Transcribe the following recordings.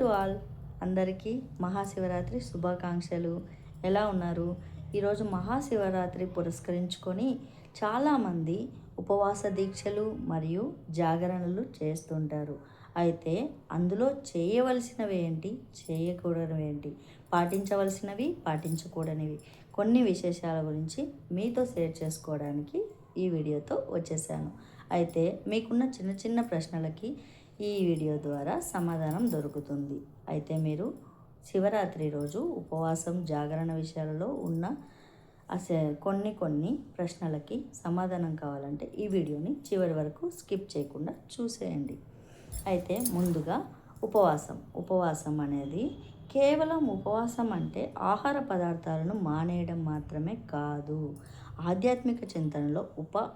To all, అందరికీ మహాశివరాత్రి శుభాకాంక్షలు. ఎలా ఉన్నారు? ఈరోజు మహాశివరాత్రి పురస్కరించుకొని చాలామంది ఉపవాస దీక్షలు మరియు జాగరణలు చేస్తుంటారు. అయితే అందులో చేయవలసినవి ఏంటి, చేయకూడనివి ఏంటి, పాటించవలసినవి, పాటించకూడనివి కొన్ని విశేషాల గురించి మీతో షేర్ చేసుకోవడానికి ఈ వీడియోతో వచ్చేసాను. అయితే మీకున్న చిన్న చిన్న ప్రశ్నలకి ఈ వీడియో ద్వారా సమాధానం దొరుకుతుంది. అయితే మీరు శివరాత్రి రోజు ఉపవాసం జాగరణ విషయాలలో ఉన్న కొన్ని ప్రశ్నలకి సమాధానం కావాలంటే ఈ వీడియోని చివరి వరకు స్కిప్ చేయకుండా చూసేయండి. అయితే ముందుగా ఉపవాసం అనేది కేవలం ఉపవాసం అంటే ఆహార పదార్థాలను మానేయడం మాత్రమే కాదు. ఆధ్యాత్మిక చింతనలో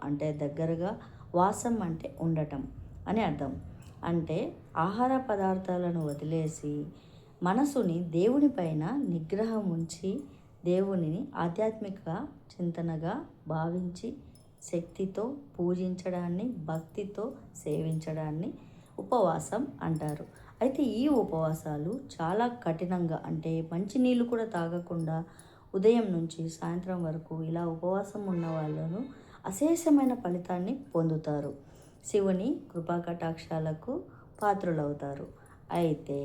అంటే దగ్గరగా, వాసం అంటే ఉండటం అని అర్థం. అంటే ఆహార పదార్థాలను వదిలేసి మనసుని దేవునిపైన నిగ్రహం ఉంచి దేవునిని ఆధ్యాత్మిక చింతనగా భావించి శక్తితో పూజించడాన్ని, భక్తితో సేవించడాన్ని ఉపవాసం అంటారు. అయితే ఈ ఉపవాసాలు చాలా కఠినంగా, అంటే మంచినీళ్ళు కూడా తాగకుండా ఉదయం నుంచి సాయంత్రం వరకు ఇలా ఉపవాసం ఉన్న వాళ్ళను అశేషమైన ఫలితాన్ని పొందుతారు. శివుని కృపా కటాక్షాలకు పాత్రులవుతారు. అయితే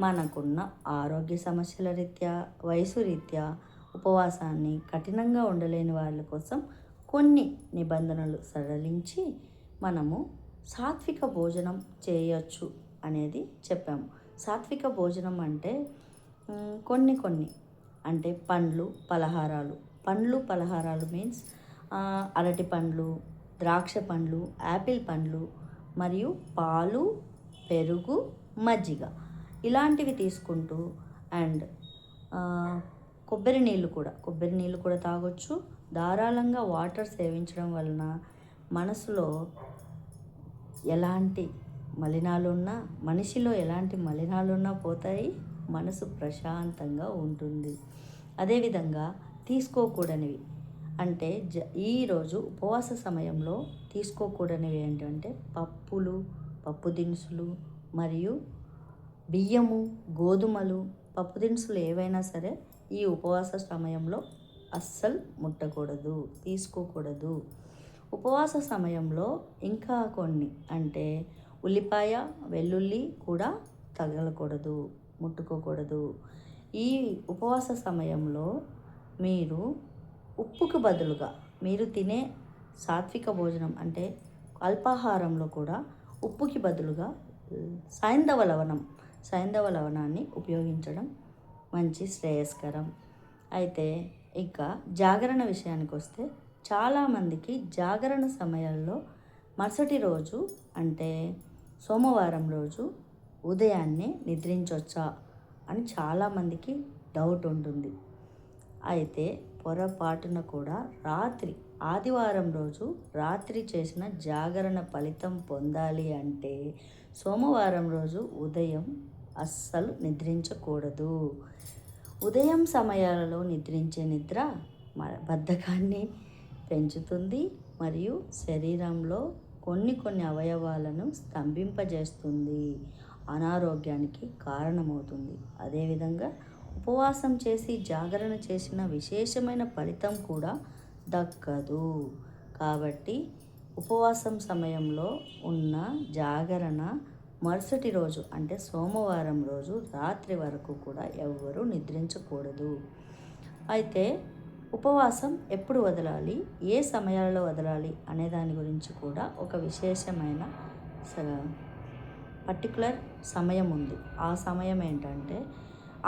మనకున్న ఆరోగ్య సమస్యల రీత్యా, వయసు రీత్యా ఉపవాసాన్ని కఠినంగా ఉండలేని వాళ్ళ కోసం కొన్ని నిబంధనలు సడలించి మనము సాత్విక భోజనం చేయొచ్చు అనేది చెప్పాము. సాత్విక భోజనం అంటే కొన్ని అంటే పండ్లు పలహారాలు మీన్స్ అరటి పండ్లు, ద్రాక్ష పండ్లు, యాపిల్ పండ్లు మరియు పాలు, పెరుగు, మజ్జిగ ఇలాంటివి తీసుకుంటూ అండ్ కొబ్బరి నీళ్ళు కూడా తాగొచ్చు. ధారాళంగా వాటర్ సేవించడం వలన మనసులో ఎలాంటి మనిషిలో ఎలాంటి మలినాలున్నా పోతాయి, మనసు ప్రశాంతంగా ఉంటుంది. అదేవిధంగా తీసుకోకూడనివి అంటే ఈరోజు ఉపవాస సమయంలో తీసుకోకూడనివి ఏంటంటే పప్పు దినుసులు మరియు బియ్యము, గోధుమలు, పప్పు దినుసులు ఏవైనా సరే ఈ ఉపవాస సమయంలో అస్సలు ముట్టకూడదు, తీసుకోకూడదు. ఉపవాస సమయంలో ఇంకా కొన్ని అంటే ఉల్లిపాయ, వెల్లుల్లి కూడా తగలకూడదు, ముట్టుకోకూడదు. ఈ ఉపవాస సమయంలో మీరు ఉప్పుకు బదులుగా మీరు తినే సాత్విక భోజనం అంటే అల్పాహారంలో కూడా ఉప్పుకి బదులుగా సైంధవ లవణాన్ని ఉపయోగించడం మంచి శ్రేయస్కరం. అయితే ఇంకా జాగరణ విషయానికి వస్తే చాలామందికి జాగరణ సమయాల్లో మరుసటి రోజు అంటే సోమవారం రోజు ఉదయాన్నే నిద్రించవచ్చా అని చాలామందికి డౌట్ ఉంటుంది. అయితే పొరపాటున కూడా ఆదివారం రోజు రాత్రి చేసిన జాగరణ ఫలితం పొందాలి అంటే సోమవారం రోజు ఉదయం అస్సలు నిద్రించకూడదు. ఉదయం సమయాలలో నిద్రించే నిద్ర బద్ధకాన్ని పెంచుతుంది మరియు శరీరంలో కొన్ని అవయవాలను స్తంభింపజేస్తుంది, అనారోగ్యానికి కారణమవుతుంది. అదేవిధంగా ఉపవాసం చేసి జాగరణ చేసిన విశేషమైన ఫలితం కూడా దక్కదు. కాబట్టి ఉపవాసం సమయంలో ఉన్న జాగరణ మరుసటి రోజు అంటే సోమవారం రోజు రాత్రి వరకు కూడా ఎవ్వరూ నిద్రించకూడదు. అయితే ఉపవాసం ఎప్పుడు వదలాలి, ఏ సమయాలలో వదలాలి అనే దాని గురించి కూడా ఒక విశేషమైన పర్టికులర్ సమయం ఉంది. ఆ సమయం ఏంటంటే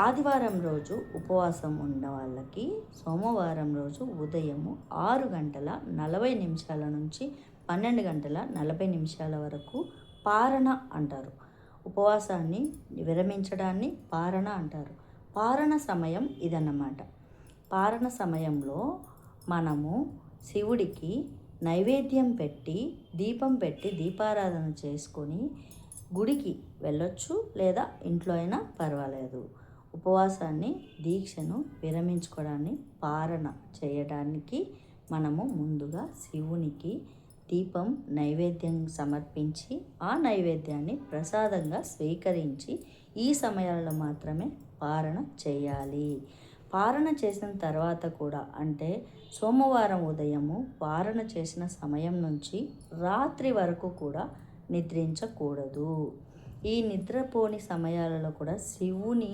ఆదివారం రోజు ఉపవాసం ఉన్న వాళ్ళకి సోమవారం రోజు ఉదయము 6:40 నుంచి 12:40 వరకు పారణ అంటారు. ఉపవాసాన్ని విరమించడాన్ని పారణ అంటారు. పారణ సమయం ఇదన్నమాట. పారణ సమయంలో మనము శివుడికి నైవేద్యం పెట్టి, దీపం పెట్టి దీపారాధన చేసుకొని గుడికి వెళ్ళొచ్చు, లేదా ఇంట్లో అయినా పర్వాలేదు. ఉపవాసాన్ని, దీక్షను విరమించుకోవడాన్ని పారణ చేయడానికి మనము ముందుగా శివునికి దీపం నైవేద్యం సమర్పించి ఆ నైవేద్యాన్ని ప్రసాదంగా స్వీకరించి ఈ సమయాలలో మాత్రమే పారణ చేయాలి. పారణ చేసిన తర్వాత కూడా అంటే సోమవారం ఉదయము పారణ చేసిన సమయం నుంచి రాత్రి వరకు కూడా నిద్రించకూడదు. ఈ నిద్రపోని సమయాలలో కూడా శివుని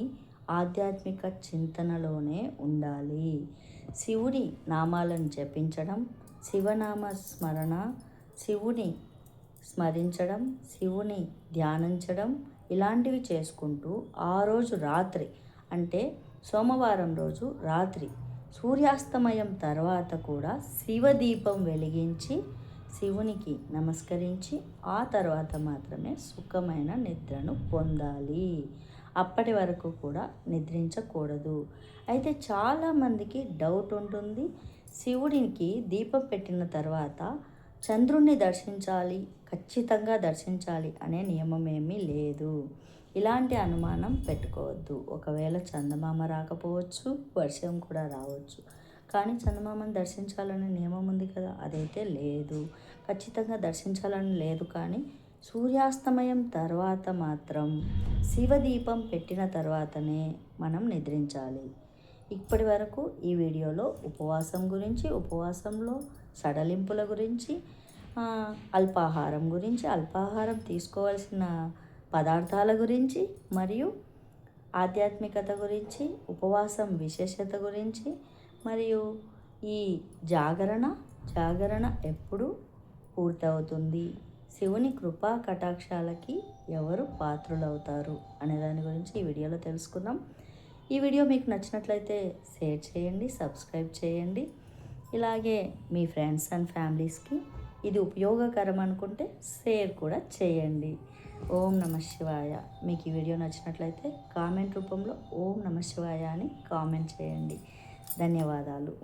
ఆధ్యాత్మిక చింతనలోనే ఉండాలి. శివుని నామాలను జపించడం, శివనామ స్మరణ, శివుని స్మరించడం, శివుని ధ్యానించడం ఇలాంటివి చేసుకుంటూ ఆ రోజు రాత్రి అంటే సోమవారం రోజు రాత్రి సూర్యాస్తమయం తర్వాత కూడా శివదీపం వెలిగించి శివునికి నమస్కరించి ఆ తర్వాత మాత్రమే సుఖమైన నిద్రను పొందాలి. అప్పటి వరకు కూడా నిద్రించకూడదు. అయితే చాలామందికి డౌట్ ఉంటుంది, శివుడికి దీపం పెట్టిన తర్వాత చంద్రుణ్ణి దర్శించాలి, ఖచ్చితంగా దర్శించాలి అనే నియమం ఏమీ లేదు. ఇలాంటి అనుమానం పెట్టుకోవద్దు. ఒకవేళ చందమామ రాకపోవచ్చు, వర్షం కూడా రావచ్చు, కానీ చందమామను దర్శించాలనే నియమం ఉంది కదా, అదైతే లేదు. ఖచ్చితంగా దర్శించాలని లేదు, కానీ సూర్యాస్తమయం తర్వాత మాత్రం శివదీపం పెట్టిన తర్వాతనే మనం నిద్రించాలి. ఇప్పటి వరకు ఈ వీడియోలో ఉపవాసం గురించి, ఉపవాసంలో సడలింపుల గురించి, అల్పాహారం గురించి, అల్పాహారం తీసుకోవాల్సిన పదార్థాల గురించి, మరియు ఆధ్యాత్మికత గురించి, ఉపవాసం విశేషత గురించి, మరియు ఈ జాగరణ ఎప్పుడు పూర్తవుతుంది, శివుని కృపా కటాక్షాలకి ఎవరు పాత్రులవుతారు అనే దాని గురించి ఈ వీడియోలో తెలుసుకుందాం. ఈ వీడియో మీకు నచ్చినట్లయితే షేర్ చేయండి, సబ్స్క్రైబ్ చేయండి. ఇలాగే మీ ఫ్రెండ్స్ అండ్ ఫ్యామిలీస్కి ఇది ఉపయోగకరం అనుకుంటే షేర్ కూడా చేయండి. ఓం నమః శివాయ. మీకు ఈ వీడియో నచ్చినట్లయితే కామెంట్ రూపంలో ఓం నమః శివాయ అని కామెంట్ చేయండి. ధన్యవాదాలు.